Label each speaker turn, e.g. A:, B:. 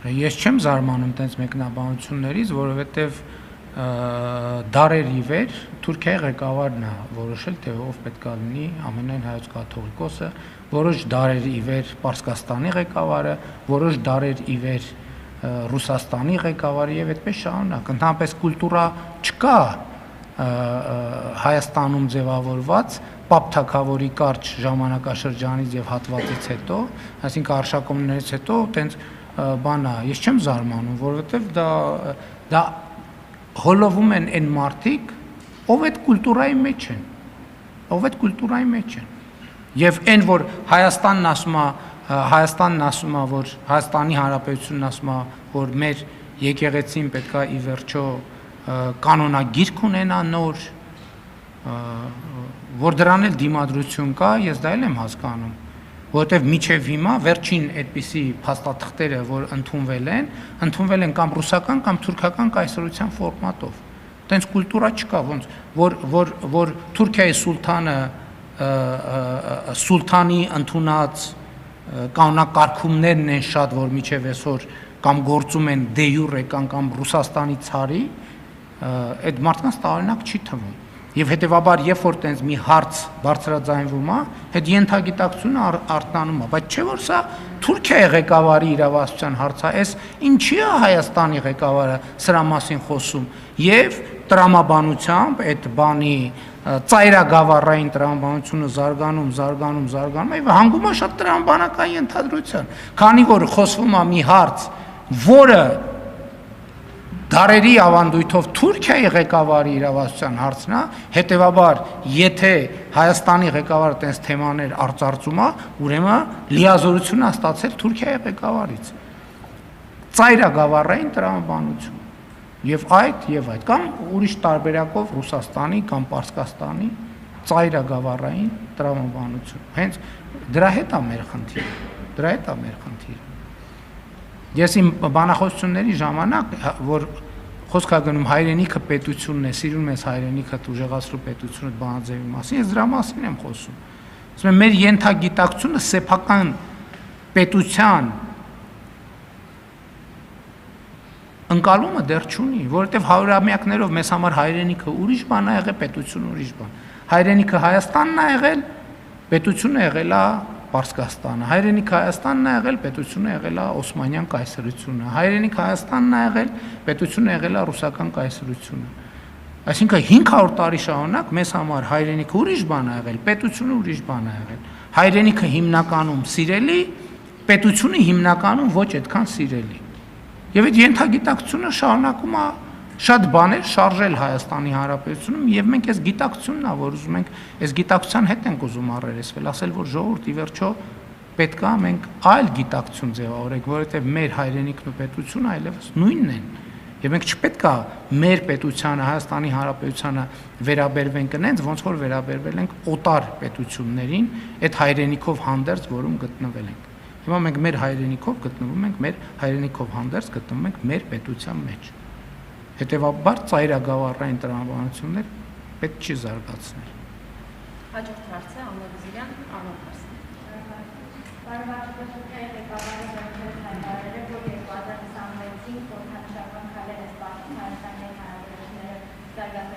A: Ես չեմ զարմանում տենց մեկնաբանություններից, որովհետև դարեր ի վեր Թուրքիայի ղեկավարն է որոշել, թե ով պետք է լինի ամենայն հայոց կաթողիկոսը, որոշ դարեր ի վեր Պարսկաստանի ղեկավարը, որոշ դարեր ի վեր Ռուսաստանի ղեկավարը եւ այդպես շարունակ։ Ընդհանրապես կուլտուրա չկա Հայաստանում ձևավորված Պապ թագավորի կարճ ժամանակաշրջանից եւ հատվածից հետո, այսինքն արշակումներից հետո տենց բանա, ես չեմ զարմանում, որովհետև դա հոլովում են այն մարդիկ, ով այդ կուլտուրայի մեջ են, եւ այն, որ Հայաստանն ասում է, որ Հայաստանի Հանրապետությունն ասում է, որ մեր եկեղեցին պետք է ի վերջո կանոնագիրք ունենա նոր, որ դրան էլ դիմադրություն կա, ես դա էլ եմ հասկանում, որովհետև միջև հիմա վերջին այդպիսի փաստաթղթերը, որ ընդունվել են կամ ռուսական կամ թուրքական կայսրության ֆորմատով։ Տենց կուլտուրա չկա, ոնց որ Թուրքիայի սուլթանի ընդունած կանոնակարգումներն են շատ, որ միջև այսօր կամ գործում են դե յուրե կամ Ռուսաստանի ցարի, այդ մարդկանց տարօրինակ չի թվում։ Եվ հետևաբար, երբ որ տենց մի հարց բարձրաձայնվում է, այդ ենթագիտակցությունը արթնանում է, բայց չէ որ սա Թուրքիայի ղեկավարի իրավասության հարց է, այս ինչի է Հայաստանի ղեկավարը սրա մասին խոսում, եւ տրամաբանությամբ այդ բանի ծայրագավառային տրամաբանությունը զարգանում, եւ հանգում է շատ տրամաբանական ենթադրության, քանի որ խոսվում է մի հարց, որը դարերի ավանդույթով Թուրքիայի ղեկավարի իրավասության հարցն է, հետևաբար, եթե Հայաստանի ղեկավարը տենց թեմաներ արծարծում է, ուրեմն լիազորություն է ստացել Թուրքիայի ղեկավարից։ Ծայրագավառային տրամաբանություն։ Եվ այդ, կամ ուրիշ տարբերակով Ռուսաստանի կամ Պարսկաստանի ծայրագավառային տրամաբանություն։ Հենց դրա հետ է մեր խնդիրը։ Ես իմ բանախոսությունների ժամանակ, որ խոսք է գնում հայրենիքը պետությունն է, սիրում ես հայրենիքը ուժեղացրու պետությունը բանաձևի մասին, ես դրա մասին եմ խոսում։ Ասում եմ, մեր ենթագիտակցությունը սեփական պետության ընկալումը դեռ չունի, որովհետև հարյուրամյակներով մեզ համար հայրենիքը ուրիշ բան է եղել, պետությունը ուրիշ բան։ Հայրենիքը Հայաստանն է եղել, պետությունը եղել է Պարսկաստանը, հայրենիք Հայաստանն է եղել, պետությունը եղել է Օսմանյան կայսրությունը, հայրենիք Հայաստանն է եղել, պետությունը եղել է ռուսական կայսրությունը։ Այսինքն 500 տարի շարունակ մեզ համար հայրենիքը ուրիշ բան է եղել, պետությունը ուրիշ բան է եղել։ Հայրենիքը հիմնականում սիրելի, պետությունը հիմնականում ոչ այդքան սիրելի։ Եվ այդ ենթագիտակցությունը շարունակում է շատ բաներ շարժել Հայաստանի Հանրապետությունում եւ մենք այս գիտակցությունն է, որ ուզում ենք, այս գիտակցության հետ ենք ուզում առերեսվել, ասել, որ ժողովուրդ ի վերջո պետք է մենք այլ գիտակցություն ձևավորենք, որովհետեւ մեր հայրենիքն ու պետությունը այլևս նույնն են։ Եվ մենք չպետք է մեր պետությանը, Հայաստանի Հանրապետությանը վերաբերվենք այնց, ոնց որ վերաբերվել ենք օտար պետություններին, այդ հայրենիքով հանդերձ, որում գտնվել ենք։ Հիմա մենք մեր հայրենիքով գտնվում ենք, մեր հայրենիքով հանդերձ գտնվում ենք մեր պետության մեջ։ Հետևաբար ծայրագավառային տրամաբանություններ պետք չի զարգացնել։
B: Հաջորդ հարցը Աննա Վիզիրյան, Անոր հարցն է։
C: Բարեբախտաբար Թուրքիայի ղեկավարը հայտարարել է, որ 2026-ին խորհրդանշական քայլեր է սպասում Հայաստանի հարաբերությունները զարգացնելու